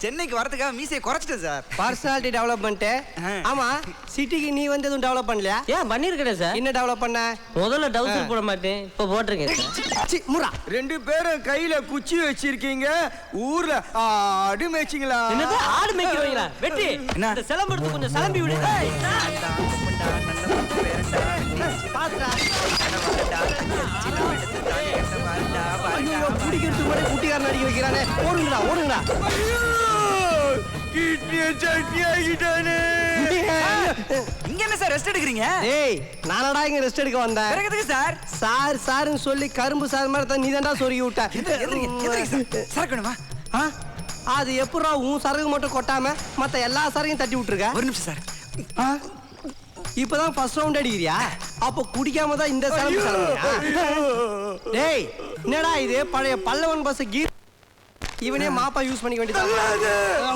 சென்னைக்கு வரதுக்காக மீசையை குறைச்சிட்டேன் சார். Personality development. ஆமா, சிட்டிக்கு நீ வந்து எதுவும் டெவலப் பண்ணலையா? ஏன் பண்ணிருக்கேன் சார். என்ன டெவலப் பண்ண? முதல்ல டவுசர் போட மாட்டேன், இப்ப போட்டிருக்கேன். முரா, 2 பேரும் கையில குச்சி வச்சிருக்கீங்க. ஊர்ல ஆடு மேய்ச்சிங்களா? என்னது ஆடு மேய்க்கிறீங்களா? வெட்டி என்ன? இந்த சிலம்பு எடுத்து கொஞ்சம் சிலம்பி விடு. குடிக்கிறதுக்கு கூட குட்டிக்காரன் அடிக்க வைக்கிறானே. ஓடுங்கடா ஓடுங்கடா. இங்க என்ன சார் ரெஸ்ட் எடுக்கிறீங்க? ஏய், நானடா இங்க ரெஸ்ட் எடுக்க வந்தேன். எதுக்கு சார்? சார் சார்னு சொல்லி கரும்பு சார் மாதிரி தான் நீ தான்டா சொருகி விட்ட. சரக்கு வேணுமா? அது எப்படா உன் சரகு மட்டும் கொட்டாம மத்த எல்லா சரகையும் தட்டி விட்டுருக்க? ஒரு நிமிஷம் சார். இப்பதான் ஃபர்ஸ்ட் ரவுண்ட் அடிக்கிறியா? அப்ப குடிக்காம தான் இந்த சரகு சரகுயா? டேய், என்னடா இது பழைய பல்லவன் பஸ் கீர். இவனே மாப்பா யூஸ் பண்ணிக்க வேண்டியது.